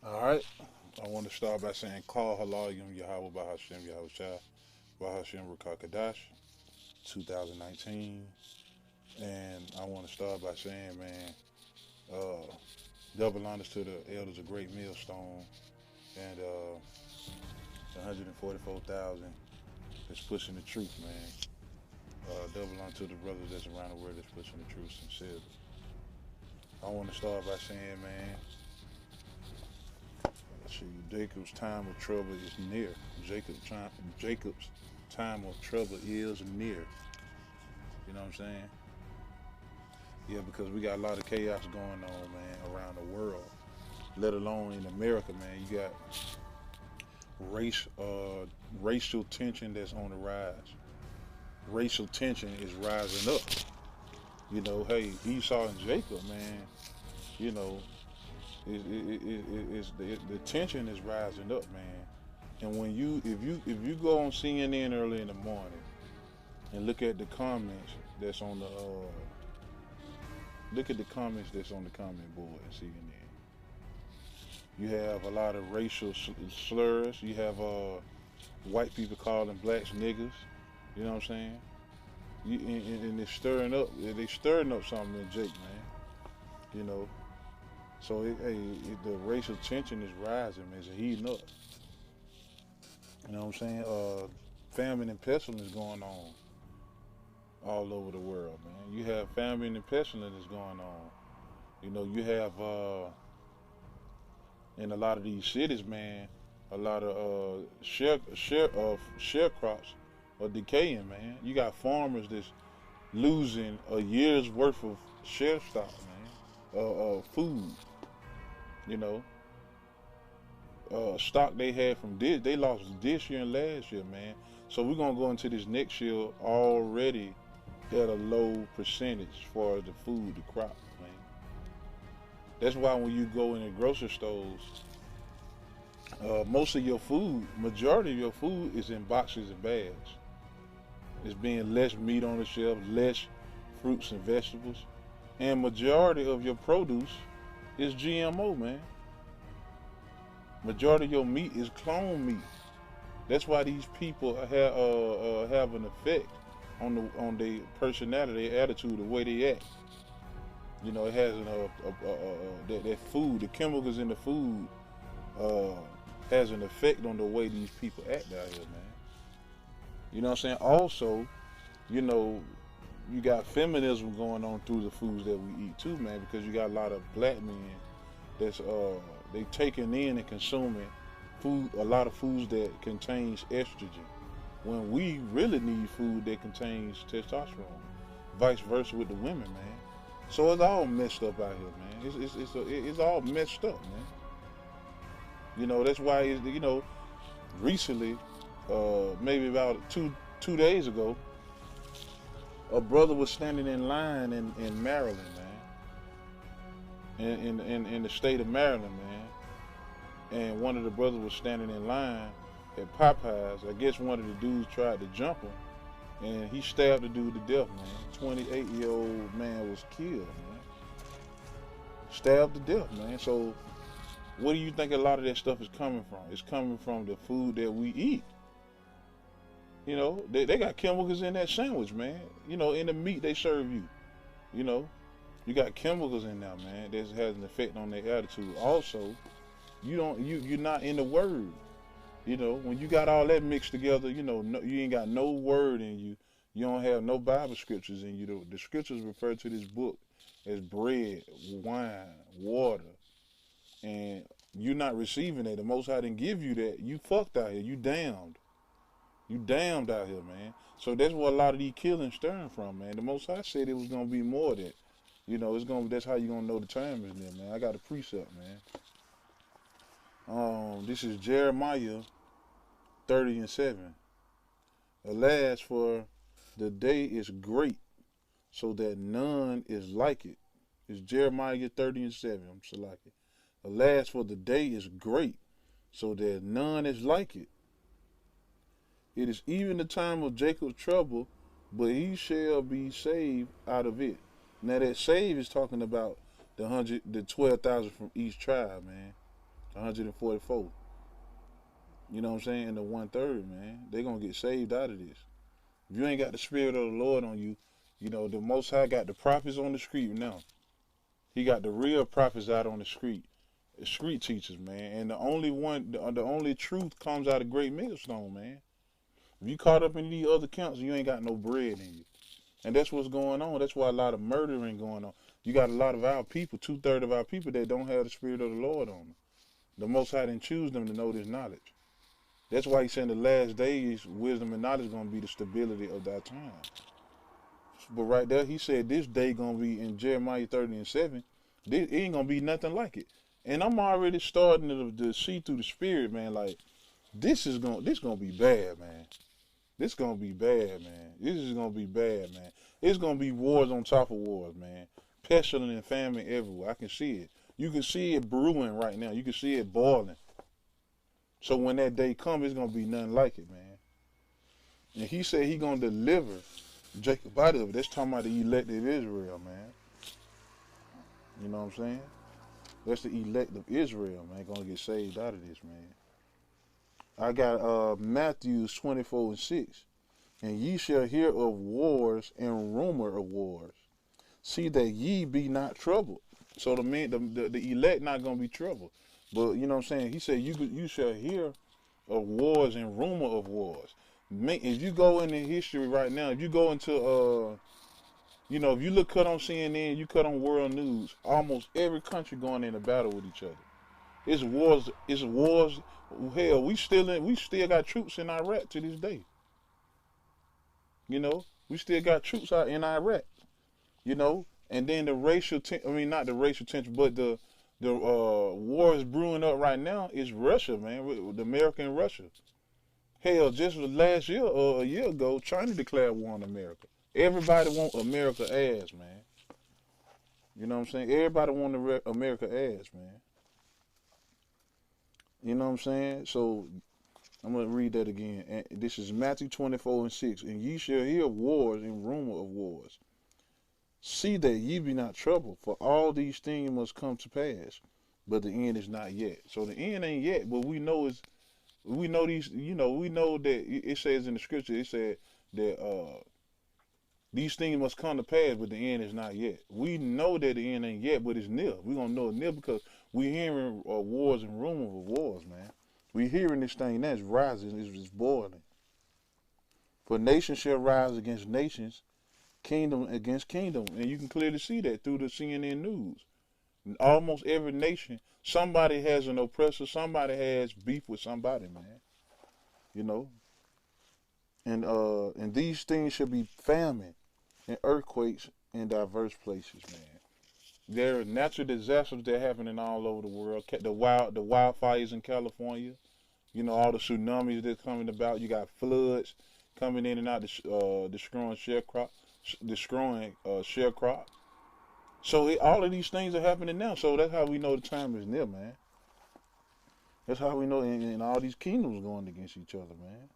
All right. I want to start by saying, Call Halayim Yahweh Bahashem Yahweh Shah Bahashem Rakakadash 2019. And I want to start by saying, man, uh, double honors to the elders of Great Millstone and the 144,000 that's pushing the truth, man. Double honor to the brothers that's around the world that's pushing the truth sincerely. I want to start by saying, man, Jacob's time of trouble is near. Jacob's time of trouble is near. You know what I'm saying? Yeah, because we got a lot of chaos going on, man, around the world. Let alone in America, man. You got race, racial tension that's on the rise. Racial tension is rising up. You know, hey, Esau and Jacob, man. You know, the tension is rising up, man. And when if you go on CNN early in the morning and look at the comments that's on the look at the comments that's on the comment board at CNN. You have a lot of racial slurs. You have white people calling blacks niggas. You know what I'm saying? And they're stirring up. They stirring up something in Jake, man. You know. So the racial tension is rising, man. It's heating up. You know what I'm saying? Famine and pestilence going on all over the world, man. You have famine and pestilence going on. You know, you have in a lot of these cities, man, a lot of sharecrops are decaying, man. You got farmers that's losing a year's worth of share stock, man, food. You know, stock they had from they lost this year and last year, man. So we're gonna go into this next year already at a low percentage as far as the food, the crop, man. That's why when you go in the grocery stores, most of your food, majority of your food is in boxes and bags. It's being less meat on the shelf, less fruits and vegetables, and majority of your produce is GMO, man. Majority of your meat is clone meat. That's why these people have an effect on their personality, their attitude, the way they act. You know, it has that food, the chemicals in the food, uh, has an effect on the way these people act out here, man. You know what I'm saying? Also, you know, you got feminism going on through the foods that we eat too, man, because you got a lot of black men that's they taking in and consuming food, a lot of foods that contains estrogen, when we really need food that contains testosterone. Vice versa with the women, man. So it's all messed up out here, man. It's all messed up, man. You know, that's why you know, recently, maybe about two days ago, a brother was standing in line in Maryland, man, in the state of Maryland, man. And one of the brothers was standing in line at Popeyes. I guess one of the dudes tried to jump him, and he stabbed the dude to death, man. 28-year-old man was killed, man. Stabbed to death, man. So, what do you think a lot of that stuff is coming from? It's coming from the food that we eat. You know, they got chemicals in that sandwich, man. You know, in the meat they serve you. You know, you got chemicals in there, man. That has an effect on their attitude. Also, you're not in the word. You know, when you got all that mixed together, you know, you ain't got no word in you. You don't have no Bible scriptures in you. The scriptures refer to this book as bread, wine, water, and you're not receiving it. The Most High didn't give you that. You fucked out here. You damned. You damned out here, man. So that's where a lot of these killings stem from, man. The Most High said it was gonna be more of that. You know, it's gonna. That's how you gonna know the time is there, man. I got a precept, man. This is Jeremiah 30:7. Alas, for the day is great, so that none is like it. It's Jeremiah 30:7. I'm Salaki. Alas, for the day is great, so that none is like it. It is even the time of Jacob's trouble, but he shall be saved out of it. Now that save is talking about the 12,000 from each tribe, man. 144. You know what I'm saying? And the 1/3, man, they gonna get saved out of this. If you ain't got the spirit of the Lord on you, you know the Most High got the prophets on the street now. He got the real prophets out on the street teachers, man. And the only truth comes out of Great Millstone, man. If you caught up in these other camps, you ain't got no bread in you. And that's what's going on. That's why a lot of murdering going on. You got a lot of our people, 2/3 of our people that don't have the spirit of the Lord on them. The Most High didn't choose them to know this knowledge. That's why he said in the last days, wisdom and knowledge is going to be the stability of that time. But right there, he said this day going to be in Jeremiah 30:7. It ain't going to be nothing like it. And I'm already starting to see through the spirit, man, like, this going to be bad, man. This going to be bad, man. This is going to be bad, man. It's going to be wars on top of wars, man. Pestilence and famine everywhere. I can see it. You can see it brewing right now. You can see it boiling. So when that day comes, it's going to be nothing like it, man. And he said he going to deliver Jacob out of it. That's talking about the elect of Israel, man. You know what I'm saying? That's the elect of Israel, man. Going to get saved out of this, man. I got Matthew 24:6. And ye shall hear of wars and rumor of wars. See that ye be not troubled. So the elect not going to be troubled. But you know what I'm saying? He said you shall hear of wars and rumor of wars. If you go into history right now, if you go into if you look cut on CNN, you cut on World News, almost every country going into battle with each other. It's wars. It's wars. Hell, we still got troops in Iraq to this day. You know, we still got troops out in Iraq. You know, and then the racial, not the racial tension, but the wars brewing up right now is Russia, man, with America and Russia. Hell, just last year or a year ago, China declared war on America. Everybody want America ass, man. You know what I'm saying? Everybody want America ass, man. You know what I'm saying? So I'm going to read that again. And this is Matthew 24:6. And ye shall hear of wars and rumor of wars. See that ye be not troubled, for all these things must come to pass, but the end is not yet. So the end ain't yet, but we know that it says in the scripture, it said that these things must come to pass, but the end is not yet. We know that the end ain't yet, but it's near. We're going to know it's near because we're hearing wars and rumors of wars, man. We're hearing this thing that's rising, it's boiling. For nation shall rise against nations, kingdom against kingdom. And you can clearly see that through the CNN news. Almost every nation, somebody has an oppressor, somebody has beef with somebody, man. You know? And these things should be famine and earthquakes in diverse places, man. There are natural disasters that are happening all over the world. The wildfires in California, you know, all the tsunamis that's coming about. You got floods coming in and out, destroying sharecrop. So all of these things are happening now. So that's how we know the time is near, man. That's how we know, and all these kingdoms going against each other, man.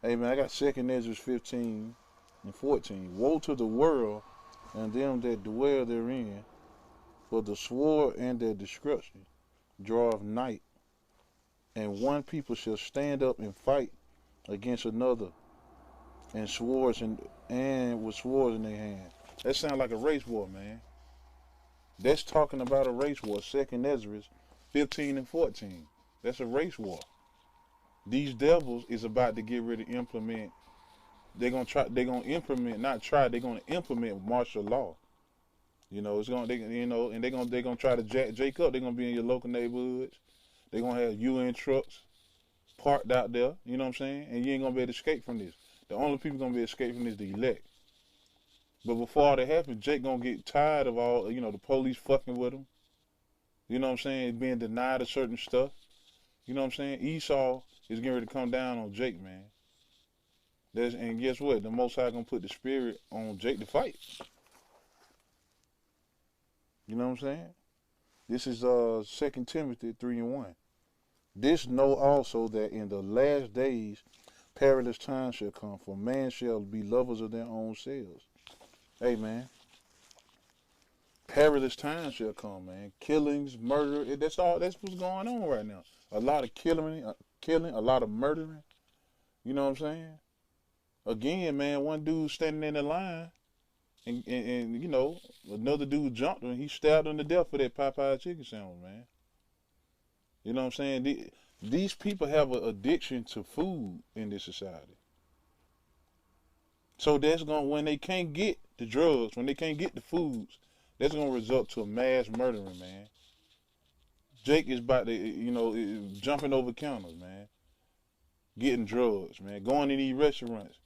Hey, man, I got 2nd Ezra 15:14. Woe to the world and them that dwell therein, for the sword and their destruction draweth night, and one people shall stand up and fight against another, and with swords in their hand. That sounds like a race war, man. That's talking about a race war. 2nd Ezra 15:14. That's a race war. These devils is about to get ready to implement. They're gonna implement, not try. They're gonna implement martial law. You know, and they're gonna try to jack up. They're gonna be in your local neighborhoods. They're gonna have UN trucks parked out there. You know what I'm saying? And you ain't gonna be able to escape from this. The only people gonna be escaping from this the elect. But before all that happens, Jake gonna get tired of all, the police fucking with him. You know what I'm saying? Being denied of certain stuff. You know what I'm saying? Esau is getting ready to come down on Jake, man. And guess what? The Most High gonna put the spirit on Jake to fight. You know what I'm saying? This is 2 Timothy 3:1. This know also that in the last days perilous times shall come, for man shall be lovers of their own selves. Hey, man. perilous times shall come, man. Killings, murder, that's what's going on right now. A lot of killing, a lot of murdering. You know what I'm saying? Again, man, one dude standing in the line, and you know, another dude jumped him. He stabbed him to death for that Popeye chicken sandwich, man. You know what I'm saying? These people have an addiction to food in this society. So that's when they can't get the drugs, when they can't get the foods, that's gonna result to a mass murdering, man. Jake is about to, you know, jumping over counters, man, getting drugs, man, going to these restaurants.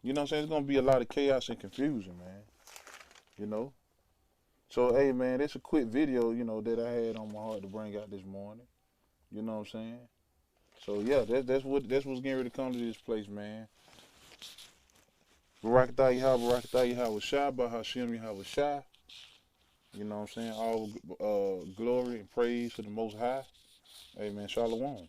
You know what I'm saying? It's gonna be a lot of chaos and confusion, man. You know. So hey, man, it's a quick video, you know, that I had on my heart to bring out this morning. You know what I'm saying? So yeah, that's what's getting ready to come to this place, man. Barakatah Yahweh, Barakatah Yahweh Shah, Bahashim Yahweh Shah. You know what I'm saying? All glory and praise to the Most High. Amen. Shalom.